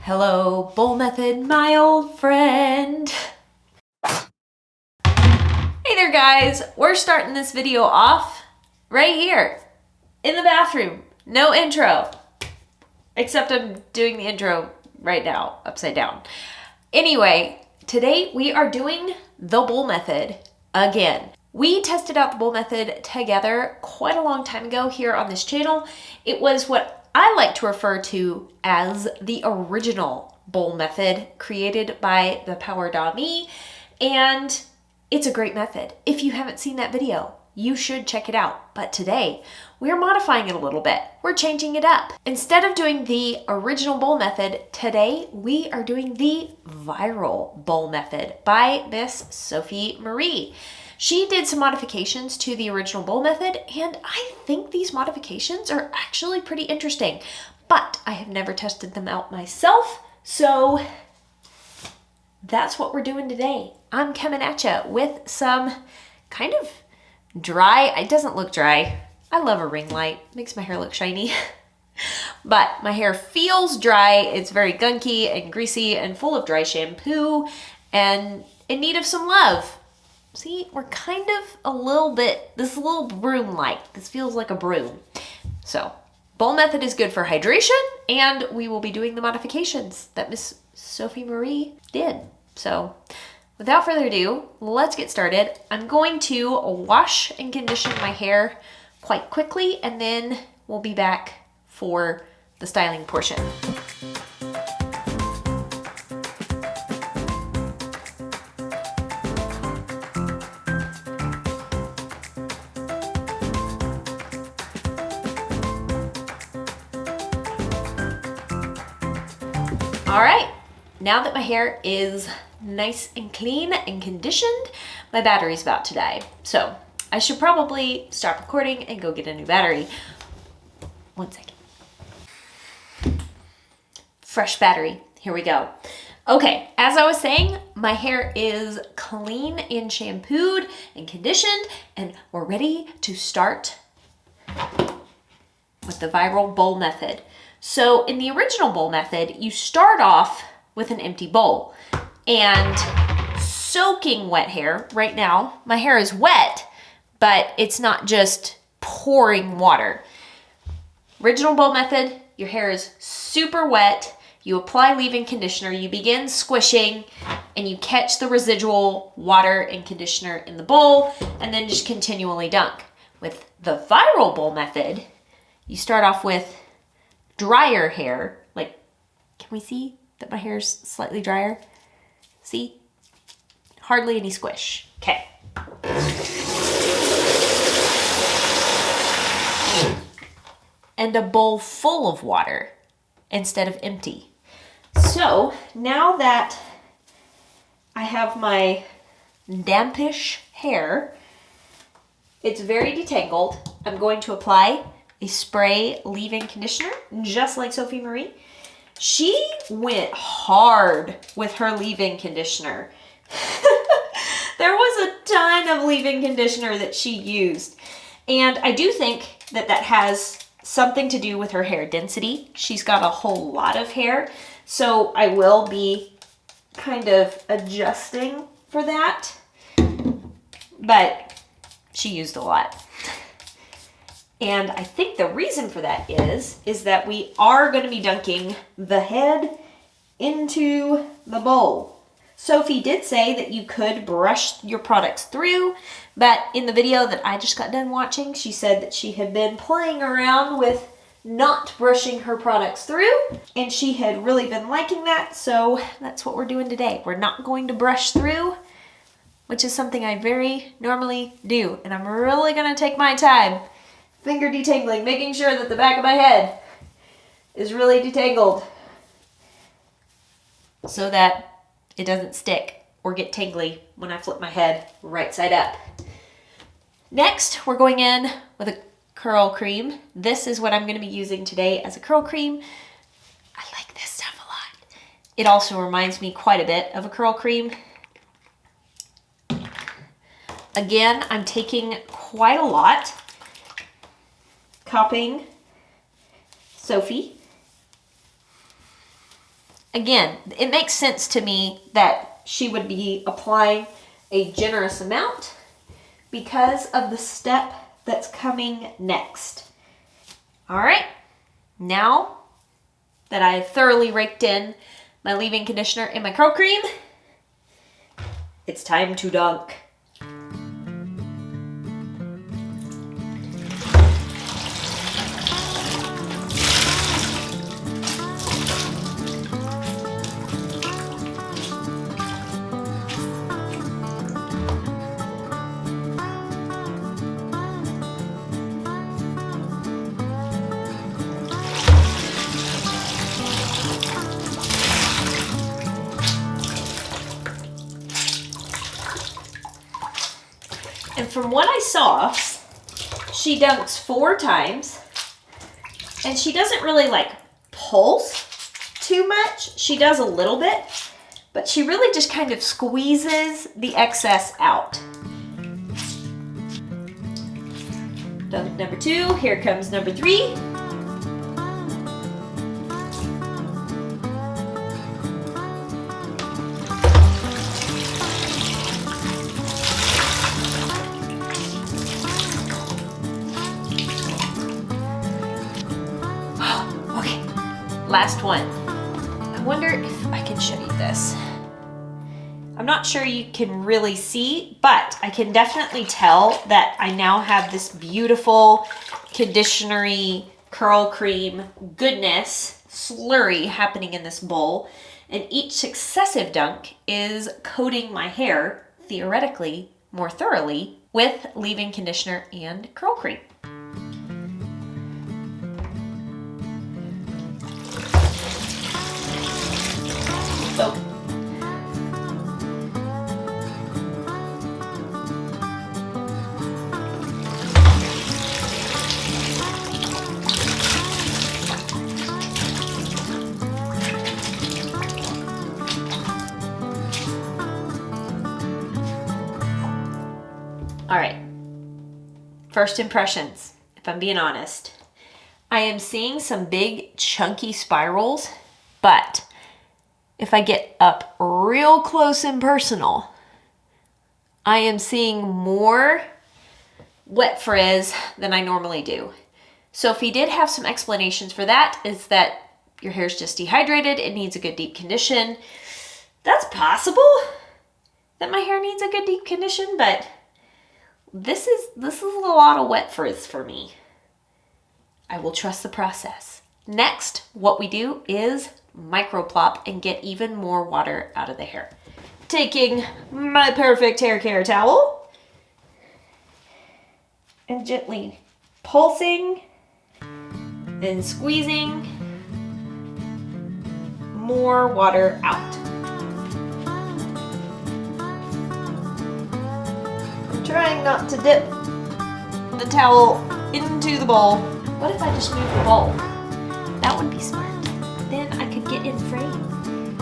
Hello, bowl method, my old friend. Hey there guys, we're starting this video off right here in the bathroom. No intro, except I'm doing the intro right now, upside down. Anyway, today we are doing the bowl method again. We tested out the bowl method together quite a long time ago here on this channel. It was what I like to refer to as the original bowl method created by the Power Me, and it's a great method. If you haven't seen that video, you should check it out. But today, we're modifying it a little bit. We're changing it up. Instead of doing the original bowl method, today we are doing the viral bowl method by Miss Sophie Marie. She did some modifications to the original bowl method, and I think these modifications are actually pretty interesting, but I have never tested them out myself, so that's what we're doing today. I'm coming at you with some kind of dry, it doesn't look dry. I love a ring light, makes my hair look shiny. But my hair feels dry, it's very gunky and greasy and full of dry shampoo and in need of some love. See, we're kind of a little bit, this little broom light. This feels like a broom. So, bowl method is good for hydration, and we will be doing the modifications that Miss Sophie Marie did. So, without further ado, let's get started. I'm going to wash and condition my hair quite quickly, and then we'll be back for the styling portion. All right, now that my hair is nice and clean and conditioned, my battery's about to die. So I should probably stop recording and go get a new battery. 1 second. Fresh battery, here we go. Okay, as I was saying, my hair is clean and shampooed and conditioned, and we're ready to start with the viral bowl method. So in the original bowl method, you start off with an empty bowl and soaking wet hair. Right now, my hair is wet, but it's not just pouring water. Original bowl method, your hair is super wet. You apply leave-in conditioner, you begin squishing, and you catch the residual water and conditioner in the bowl, and then just continually dunk. With the viral bowl method, you start off with drier hair. Like, can we see that my hair's slightly drier? See? Hardly any squish. Okay. And a bowl full of water instead of empty. So now that I have my dampish hair, it's very detangled. I'm going to apply a spray leave-in conditioner, just like Sophie Marie. She went hard with her leave-in conditioner. There was a ton of leave-in conditioner that she used. And I do think that that has something to do with her hair density. She's got a whole lot of hair, so I will be kind of adjusting for that. But she used a lot. And I think the reason for that is that we are going to be dunking the head into the bowl. Sophie did say that you could brush your products through, but in the video that I just got done watching, she said that she had been playing around with not brushing her products through, and she had really been liking that, so that's what we're doing today. We're not going to brush through, which is something I very normally do, and I'm really going to take my time. Finger detangling, making sure that the back of my head is really detangled so that it doesn't stick or get tangly when I flip my head right side up. Next, we're going in with a curl cream. This is what I'm going to be using today as a curl cream. I like this stuff a lot. It also reminds me quite a bit of a curl cream. Again, I'm taking quite a lot. Copying Sophie. again, it makes sense to me that she would be applying a generous amount because of the step that's coming next. All right, now that I've thoroughly raked in my leave-in conditioner and my curl cream, it's time to dunk. And from what I saw, she dunks 4 times, and she doesn't really like pulse too much. She does a little bit, but she really just kind of squeezes the excess out. Dunk number 2, here comes number 3. Last one. I wonder if I can show you this. I'm not sure you can really see, but I can definitely tell that I now have this beautiful conditioner-y curl cream goodness slurry happening in this bowl. And each successive dunk is coating my hair, theoretically, more thoroughly with leave-in conditioner and curl cream. So, all right, first impressions, if I'm being honest. I am seeing some big chunky spirals, but if I get up real close and personal, I am seeing more wet frizz than I normally do. So if he did have some explanations for that, is that your hair's just dehydrated, it needs a good deep condition. That's possible that my hair needs a good deep condition, but this is a lot of wet frizz for me. I will trust the process. Next, what we do is microplop and get even more water out of the hair. Taking my perfect hair care towel and gently pulsing and squeezing more water out. I'm trying not to dip the towel into the bowl. What if I just move the bowl? That would be smart. Then I could get in frame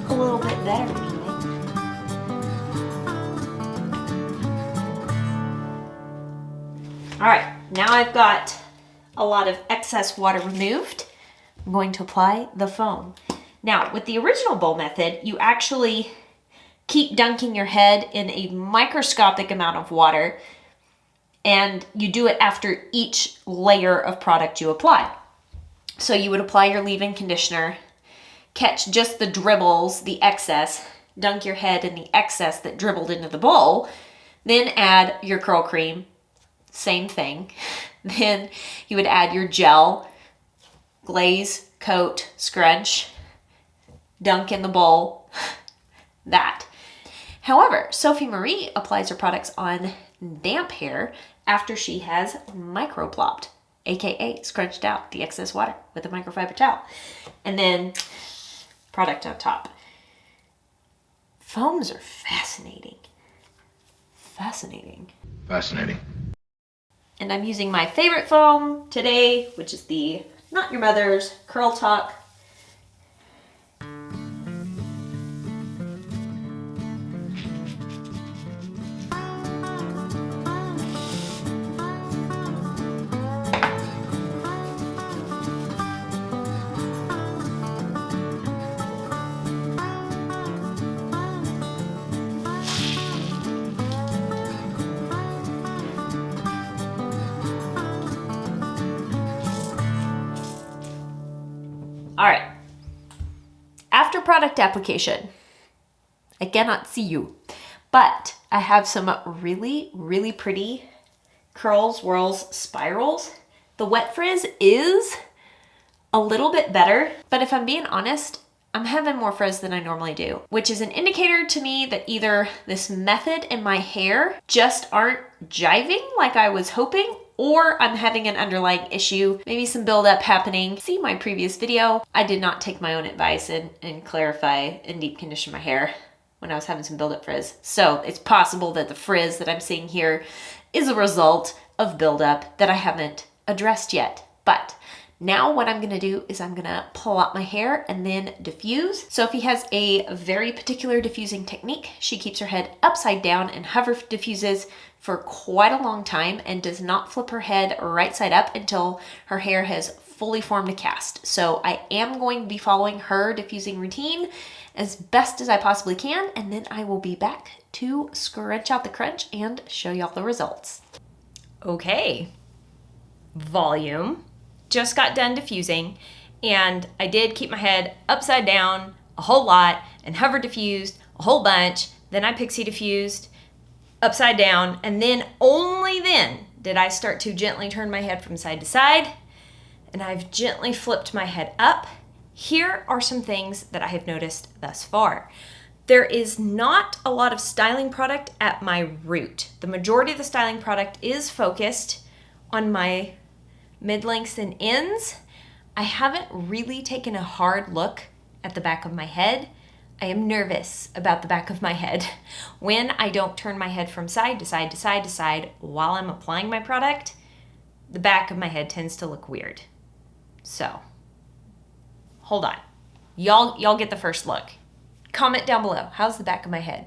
a little bit better anyway. All right, now I've got a lot of excess water removed. I'm going to apply the foam. Now, with the original bowl method, you actually keep dunking your head in a microscopic amount of water, and you do it after each layer of product you apply. So you would apply your leave-in conditioner, catch just the dribbles, the excess, dunk your head in the excess that dribbled into the bowl, then add your curl cream, same thing. Then you would add your gel, glaze, coat, scrunch, dunk in the bowl, that. However, Sophie Marie applies her products on damp hair after she has microplopped, aka scrunched out the excess water with a microfiber towel. And then product on top. Foams are fascinating. Fascinating. Fascinating. And I'm using my favorite foam today, which is the Not Your Mother's Curl Talk. All right. After product application, I cannot see you, but I have some really, really pretty curls, whirls, spirals. The wet frizz is a little bit better, but if I'm being honest, I'm having more frizz than I normally do, which is an indicator to me that either this method and my hair just aren't jiving like I was hoping, or I'm having an underlying issue, maybe some buildup happening. See my previous video. I did not take my own advice and clarify and deep condition my hair when I was having some buildup frizz. So it's possible that the frizz that I'm seeing here is a result of buildup that I haven't addressed yet. But now what I'm gonna do is I'm gonna pull out my hair and then diffuse. Sophie has a very particular diffusing technique. She keeps her head upside down and hover diffuses for quite a long time and does not flip her head right side up until her hair has fully formed a cast. So I am going to be following her diffusing routine as best as I possibly can, and then I will be back to scrunch out the crunch and show y'all the results. Okay, volume. Just got done diffusing, and I did keep my head upside down a whole lot and hover diffused a whole bunch. Then I pixie diffused upside down, and then only then did I start to gently turn my head from side to side, and I've gently flipped my head up. Here are some things that I have noticed thus far. There is not a lot of styling product at my root. The majority of the styling product is focused on my mid-lengths and ends. I haven't really taken a hard look at the back of my head. I am nervous about the back of my head when I don't turn my head from side to side to side to side while I'm applying my product. The back of my head tends to look weird. So, hold on. Y'all get the first look. Comment down below. How's the back of my head?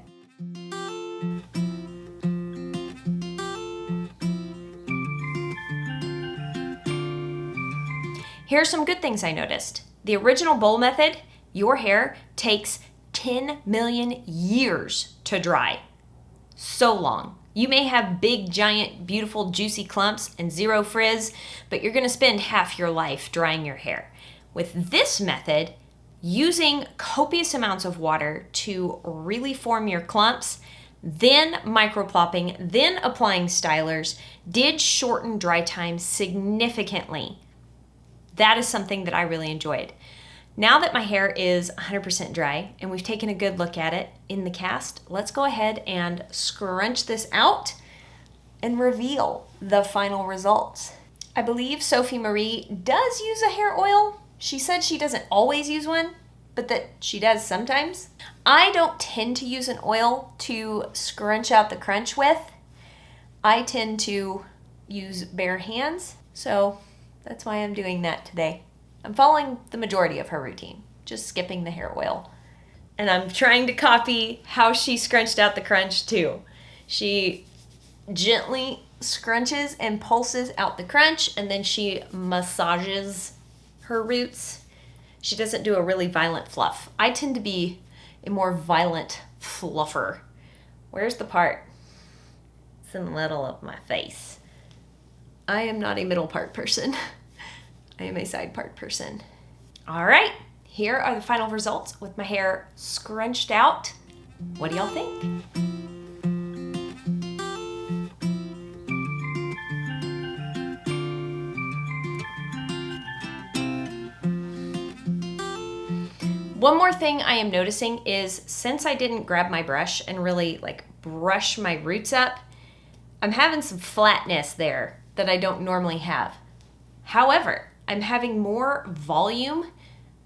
Here are some good things I noticed. The original bowl method, your hair takes 10 million years to dry. So long. You may have big, giant, beautiful, juicy clumps and zero frizz, but you're gonna spend half your life drying your hair. With this method, using copious amounts of water to really form your clumps, then microplopping, then applying stylers, did shorten dry time significantly. That is something that I really enjoyed. Now that my hair is 100% dry and we've taken a good look at it in the cast, let's go ahead and scrunch this out and reveal the final results. I believe Sophie Marie does use a hair oil. She said she doesn't always use one, but that she does sometimes. I don't tend to use an oil to scrunch out the crunch with. I tend to use bare hands, so that's why I'm doing that today. I'm following the majority of her routine, just skipping the hair oil. And I'm trying to copy how she scrunched out the crunch too. She gently scrunches and pulses out the crunch, and then she massages her roots. She doesn't do a really violent fluff. I tend to be a more violent fluffer. Where's the part? It's in the middle of my face. I am not a middle part person. I am a side part person. All right, here are the final results with my hair scrunched out. What do y'all think? One more thing I am noticing is since I didn't grab my brush and really brush my roots up, I'm having some flatness there that I don't normally have. However, I'm having more volume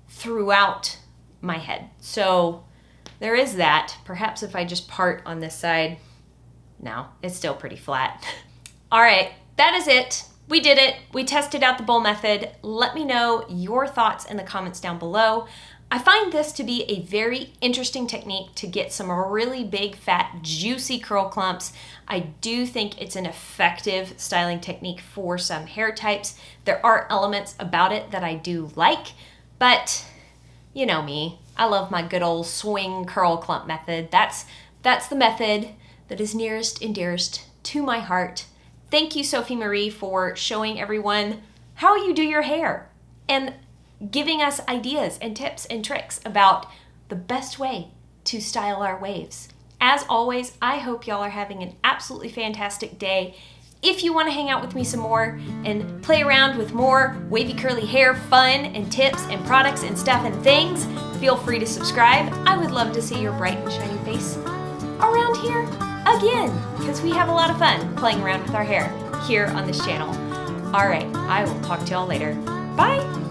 throughout my head. So there is that. Perhaps if I just part on this side, no, it's still pretty flat. All right, that is it. We did it. We tested out the bowl method. Let me know your thoughts in the comments down below. I find this to be a very interesting technique to get some really big, fat, juicy curl clumps. I do think it's an effective styling technique for some hair types. There are elements about it that I do like, but you know me. I love my good old swing curl clump method. That's the method that is nearest and dearest to my heart. Thank you, Sophie Marie, for showing everyone how you do your hair. And giving us ideas and tips and tricks about the best way to style our waves. As always, I hope y'all are having an absolutely fantastic day. If you want to hang out with me some more and play around with more wavy curly hair fun and tips and products and stuff and things, feel free to subscribe. I would love to see your bright and shiny face around here again, because we have a lot of fun playing around with our hair here on this channel. All right, I will talk to y'all later. Bye!